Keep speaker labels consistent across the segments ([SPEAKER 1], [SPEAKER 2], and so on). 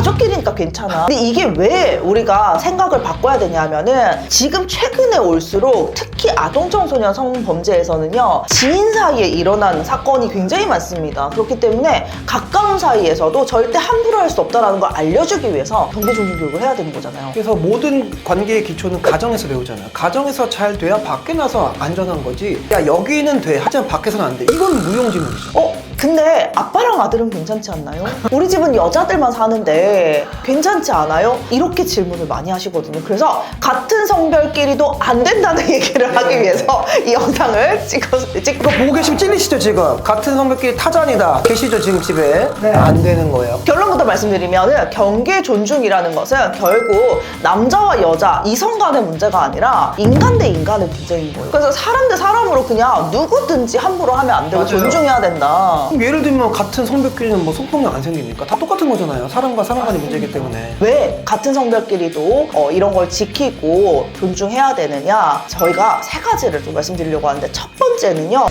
[SPEAKER 1] 가족끼리니까 괜찮아. 근데 이게 왜 우리가 생각을 바꿔야 되냐면은 지금 최근에 올수록 특히 아동청소년 성범죄에서는요 지인 사이에 일어나는 사건이 굉장히 많습니다. 그렇기 때문에 가까운 사이에서도 절대 함부로 할 수 없다는 걸 알려주기 위해서 경계 존중 교육을 해야 되는 거잖아요.
[SPEAKER 2] 그래서 모든 관계의 기초는 가정에서 배우잖아요. 가정에서 잘 돼야 밖에 나서 안전한 거지. 야 여기는 돼 하지만 밖에서는 안 돼. 이건 무용지물이죠.
[SPEAKER 1] 근데 아빠랑 아들은 괜찮지 않나요? 우리 집은 여자들만 사는데 괜찮지 않아요? 이렇게 질문을 많이 하시거든요. 그래서 같은 성별끼리도 안 된다는 얘기를 하기 위해서 이 영상을 찍고
[SPEAKER 2] 보고 계시면 찔리시죠 지금? 같은 성별끼리 타잔이다. 계시죠 지금 집에?
[SPEAKER 1] 네.
[SPEAKER 2] 안 되는 거예요.
[SPEAKER 1] 결론부터 말씀드리면 경계 존중이라는 것은 결국 남자와 여자, 이성 간의 문제가 아니라 인간 대 인간의 문제인 거예요. 그래서 사람 대 사람으로 그냥 누구든지 함부로 하면 안 되고
[SPEAKER 2] 맞아요.
[SPEAKER 1] 존중해야 된다.
[SPEAKER 2] 그럼 예를 들면 같은 성별끼리는 뭐 성폭력 안 생깁니까? 다 똑같은 거잖아요. 사람과 사람 간의 문제이기 때문에.
[SPEAKER 1] 왜 같은 성별끼리도 이런 걸 지키고 존중해야 되느냐, 저희가 세 가지를 좀 말씀드리려고 하는데, 첫 번째는요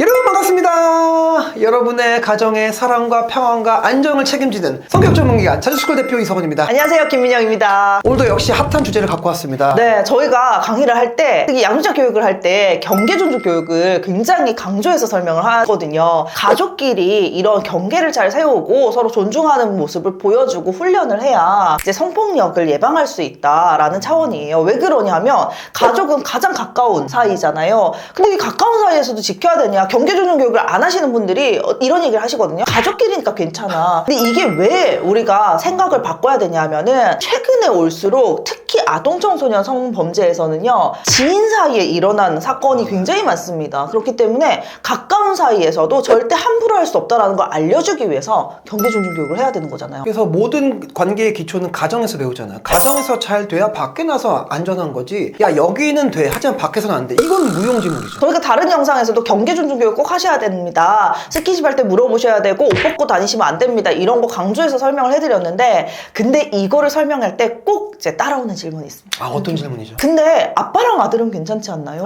[SPEAKER 2] 여러분 반갑습니다. 여러분의 가정의 사랑과 평안과 안정을 책임지는 성격 전문기관 자주스쿨 대표 이석원입니다.
[SPEAKER 1] 안녕하세요, 김민영입니다.
[SPEAKER 2] 오늘도 역시 핫한 주제를 갖고 왔습니다.
[SPEAKER 1] 네, 저희가 강의를 할 때, 특히 양육자 교육을 할 때 경계 존중 교육을 굉장히 강조해서 설명을 하거든요. 가족끼리 이런 경계를 잘 세우고 서로 존중하는 모습을 보여주고 훈련을 해야 이제 성폭력을 예방할 수 있다라는 차원이에요. 왜 그러냐면 가족은 가장 가까운 사이잖아요. 근데 이 가까운 사이에서도 지켜야 되냐? 경계 존중 교육을 안 하시는 분들이 이런 얘기를 하시거든요. 가족끼리니까 괜찮아. 근데 이게 왜 우리가 생각을 바꿔야 되냐면은 최근에 올수록 특히 아동청소년 성범죄에서는요 지인 사이에 일어나는 사건이 굉장히 많습니다. 그렇기 때문에 가까운 사이에서도 절대 함부로 할 수 없다는 걸 알려주기 위해서 경계 존중 교육을 해야 되는 거잖아요.
[SPEAKER 2] 그래서 모든 관계의 기초는 가정에서 배우잖아요. 가정에서 잘 돼야 밖에 나서 안전한 거지. 야 여기는 돼 하지만 밖에서는 안 돼. 이건 무용지물이죠.
[SPEAKER 1] 저희가 다른 영상에서도 경계 존중 교육 꼭 하셔야 됩니다. 스킨십 할 때 물어보셔야 되고 옷 벗고 다니시면 안 됩니다. 이런 거 강조해서 설명을 해드렸는데, 근데 이거를 설명할 때 꼭 이제 따라오는 질문이 있습니다.
[SPEAKER 2] 아 어떤 질문이죠?
[SPEAKER 1] 근데 아빠랑 아들은 괜찮지 않나요?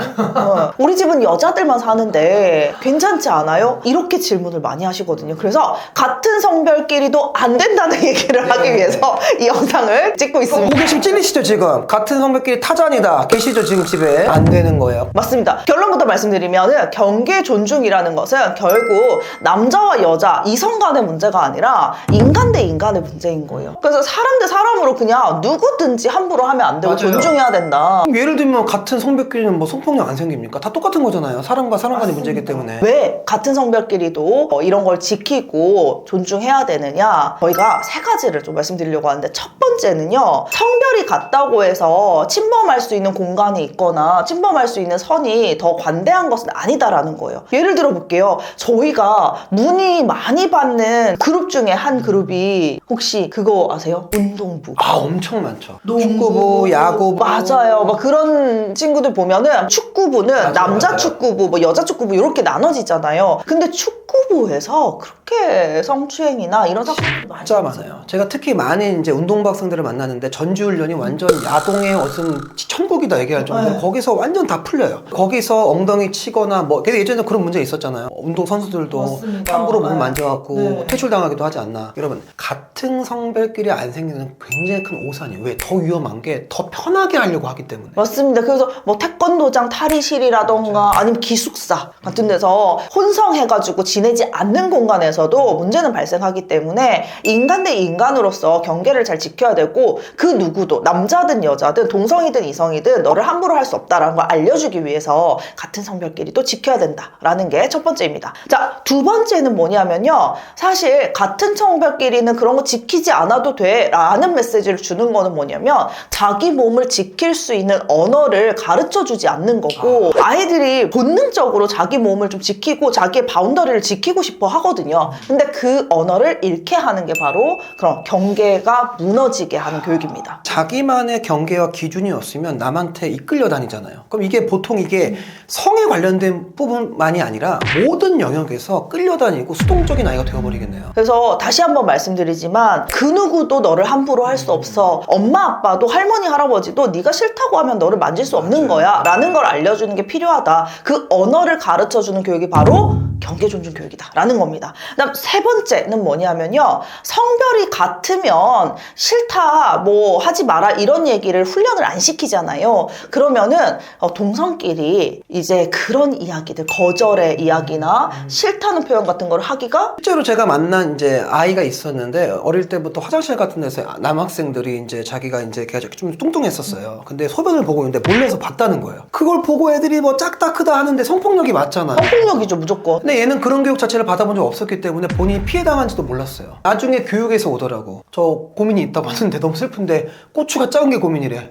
[SPEAKER 1] 우리 집은 여자들만 사는데 괜찮지 않아요? 이렇게 질문을 많이 하시거든요. 그래서 같은 성별끼리도 안 된다는 얘기를 하기 위해서 이 영상을 찍고 있습니다.
[SPEAKER 2] 보고 계시면 찔리시죠 지금? 같은 성별끼리 타잔이다. 계시죠 지금 집에? 안 되는 거예요.
[SPEAKER 1] 맞습니다. 결론부터 말씀드리면 경계 존중이라는 것은 결국 남자와 여자, 이성 간의 문제가 아니라 인간 대 인간의 문제인 거예요. 그래서 사람 대 사람으로 그냥 누구든지 함부로 하면 안 되고
[SPEAKER 2] 맞아요.
[SPEAKER 1] 존중해야 된다.
[SPEAKER 2] 그럼 예를 들면 같은 성별끼리는 뭐 성폭력 안 생깁니까? 다 똑같은 거잖아요. 사람과 사람 간의 문제이기 때문에.
[SPEAKER 1] 왜 같은 성별끼리도 이런 걸 지키고 존중해야 되느냐, 저희가 세 가지를 좀 말씀드리려고 하는데, 첫 번째는요 성별이 같다고 해서 침범할 수 있는 공간이 있거나 침범할 수 있는 선이 더 관대한 것은 아니다라는 거예요. 예를 들어 볼게요. 저희가 문의 많이 받는 그룹 중에 한 그룹이 혹시 그거 아세요? 운동부.
[SPEAKER 2] 아 엄청 많죠. 축구부, 야구부.
[SPEAKER 1] 맞아요. 막 그런 친구들 보면은 축구부는 남자
[SPEAKER 2] 맞아요.
[SPEAKER 1] 축구부, 뭐 여자 축구부 이렇게 나눠지잖아요. 근데 축구부에서 그렇게 성추행이나 이런 사건이
[SPEAKER 2] 진짜 많아요. 제가 특히 많은 이제 운동부 학생들을 만나는데 전지훈련이 완전 야동의 어떤 천국이다 얘기할 정도로 거기서 완전 다 풀려요. 거기서 엉덩이 치거나 뭐 예전에 그런 문제 있었잖아요. 운동 선수들도
[SPEAKER 1] 맞습니다.
[SPEAKER 2] 함부로 몸 만져갖고
[SPEAKER 1] 네.
[SPEAKER 2] 퇴출당하기도 하지 않나. 여러분 같은 성별끼리 안 생기는 굉장히 큰 오산이에요. 왜? 더 위험한 게 더 편하게 하려고 하기 때문에.
[SPEAKER 1] 맞습니다. 그래서 뭐 태권도장 탈의실이라던가 아니면 기숙사 같은 데서 혼성해가지고 지내지 않는 공간에서도 문제는 발생하기 때문에 인간 대 인간으로서 경계를 잘 지켜야 되고, 그 누구도 남자든 여자든 동성이든 이성이든 너를 함부로 할 수 없다라는 걸 알려주기 위해서 같은 성별끼리도 지켜야 된다라는 게 첫 번째입니다. 자, 두 번째는 뭐냐면요, 사실 같은 성별끼리는 그런 거 지키지 않아도 돼 라는 메시지를 주는 거는 뭐냐면 자기 몸을 지킬 수 있는 언어를 가르쳐 주지 않는 거고, 아이들이 본능적으로 자기 몸을 좀 지키고 자기의 바운더리를 지키고 싶어 하거든요. 근데 그 언어를 잃게 하는 게 바로 그런 경계가 무너지게 하는 교육입니다.
[SPEAKER 2] 자기만의 경계와 기준이 없으면 남한테 이끌려 다니잖아요. 그럼 이게 보통 이게 성에 관련된 부분만이 아니라 모든 영역에서 끌려다니고 수동적인 아이가 되어버리겠네요.
[SPEAKER 1] 그래서 다시 한번 말씀드리지만 그 누구도 너를 함부로 할 수 없어. 엄마 아빠도 할머니 할아버지도 네가 싫다고 하면 너를 만질 수 없는 거야 라는 걸 알려주는 게 필요하다. 그 언어를 가르쳐주는 교육이 바로 경계 존중 교육이다라는 겁니다. 그다음 세 번째는 뭐냐면요. 성별이 같으면 싫다, 뭐 하지 마라 이런 얘기를 훈련을 안 시키잖아요. 그러면은 동성끼리 이제 그런 이야기들, 거절의 이야기나 싫다는 표현 같은 걸 하기가
[SPEAKER 2] 실제로 제가 만난 이제 아이가 있었는데 어릴 때부터 화장실 같은 데서 남학생들이 이제 자기가 이제 걔가 좀 뚱뚱했었어요. 근데 소변을 보고 있는데 몰래서 봤다는 거예요. 그걸 보고 애들이 뭐 작다 크다 하는데 성폭력이 맞잖아요.
[SPEAKER 1] 성폭력이죠, 무조건.
[SPEAKER 2] 근데 얘는 그런 교육 자체를 받아본 적 없었기 때문에 본인이 피해당한지도 몰랐어요. 나중에 교육에서 오더라고. 저 고민이 있다고 하는데 너무 슬픈데 고추가 작은 게 고민이래.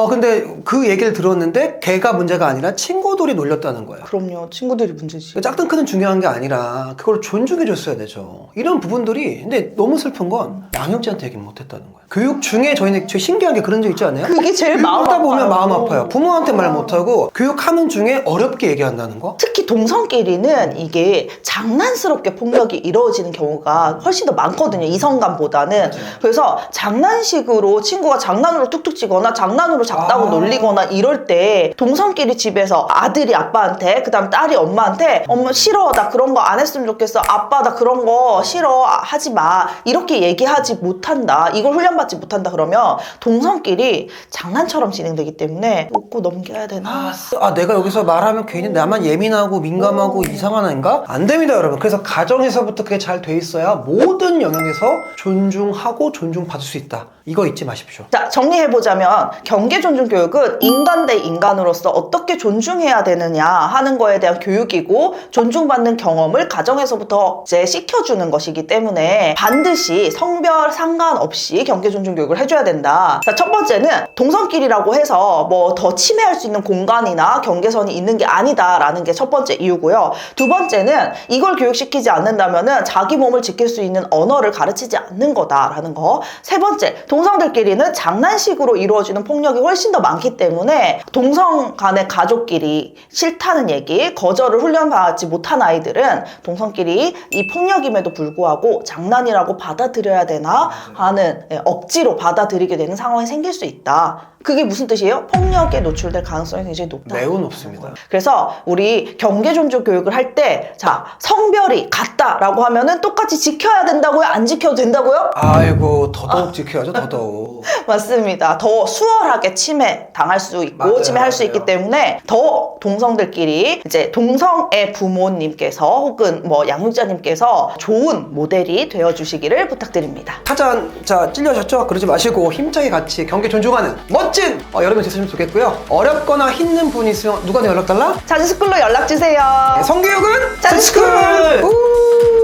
[SPEAKER 2] 근데 그 얘기를 들었는데 걔가 문제가 아니라 친구들이 놀렸다는 거예요.
[SPEAKER 1] 그럼요. 친구들이 문제지.
[SPEAKER 2] 작든 크든 중요한 게 아니라 그걸 존중해줬어야 되죠. 이런 부분들이 근데 너무 슬픈 건 양육자한테 얘기 못했다는 거예요. 교육 중에 저희는 되게 신기한 게 그런 적 있지 않아요?
[SPEAKER 1] 그게 제일 마음
[SPEAKER 2] 하다
[SPEAKER 1] 아파요.
[SPEAKER 2] 보면 마음 아파요. 부모한테 말 못하고 교육하는 중에 어렵게 얘기한다는 거?
[SPEAKER 1] 특히 동성끼리는 이게 장난스럽게 폭력이 이루어지는 경우가 훨씬 더 많거든요. 이성간보다는. 그래서 장난식으로 친구가 장난으로 툭툭 치거나 장난으로 작다고 놀리거나 이럴 때 동성끼리 집에서 아들이 아빠한테 그다음 딸이 엄마한테 엄마 싫어, 나 그런 거 안 했으면 좋겠어, 아빠 나 그런 거 싫어, 하지 마 이렇게 얘기하지 못한다, 이걸 훈련받지 못한다 그러면 동성끼리 장난처럼 진행되기 때문에 웃고 넘겨야 되나?
[SPEAKER 2] 내가 여기서 말하면 괜히 나만 예민하고 민감하고 이상한 애인가? 안 됩니다, 여러분. 그래서 가정에서부터 그게 잘 돼 있어야 모든 영역에서 존중하고 존중받을 수 있다. 이거 잊지 마십시오.
[SPEAKER 1] 자, 정리해보자면 경계 존중 교육은 인간 대 인간으로서 어떻게 존중해야 되느냐 하는 거에 대한 교육이고, 존중받는 경험을 가정에서부터 이제 시켜주는 것이기 때문에 반드시 성별 상관없이 경계 존중 교육을 해줘야 된다. 자, 첫 번째는 동성끼리라고 해서 뭐 더 침해할 수 있는 공간이나 경계선이 있는 게 아니다라는 게 첫 번째 이유고요. 두 번째는 이걸 교육시키지 않는다면은 자기 몸을 지킬 수 있는 언어를 가르치지 않는 거다라는 거. 세 번째, 동성들끼리는 장난식으로 이루어지는 폭력이 훨씬 더 많기 때문에 동성 간의 가족끼리 싫다는 얘기, 거절을 훈련받지 못한 아이들은 동성끼리 이 폭력임에도 불구하고 장난이라고 받아들여야 되나 하는 억지로 받아들이게 되는 상황이 생길 수 있다. 그게 무슨 뜻이에요? 폭력에 노출될 가능성이 굉장히 높다.
[SPEAKER 2] 매우 높습니다.
[SPEAKER 1] 그래서 우리 경계 존중 교육을 할 때, 자, 성별이 같다라고 하면은 똑같이 지켜야 된다고요? 안 지켜도 된다고요?
[SPEAKER 2] 아이고, 더더욱 지켜야죠, 더더욱.
[SPEAKER 1] 맞습니다. 더 수월하게 침해 당할 수 있고
[SPEAKER 2] 맞아요,
[SPEAKER 1] 침해할 수
[SPEAKER 2] 맞아요.
[SPEAKER 1] 있기 때문에 더 동성들끼리 이제 동성의 부모님께서 혹은 뭐 양육자님께서 좋은 모델이 되어 주시기를 부탁드립니다.
[SPEAKER 2] 타잔, 자, 찔려셨죠? 그러지 마시고 힘차게 같이 경계 존중하는 멋진 여러분 됐으면 좋겠고요. 어렵거나 힘든 분 있으면 누구한테 연락 달라?
[SPEAKER 1] 자주스쿨로 연락 주세요.
[SPEAKER 2] 성교육은
[SPEAKER 1] 자주스쿨!
[SPEAKER 2] 자주스쿨! 우!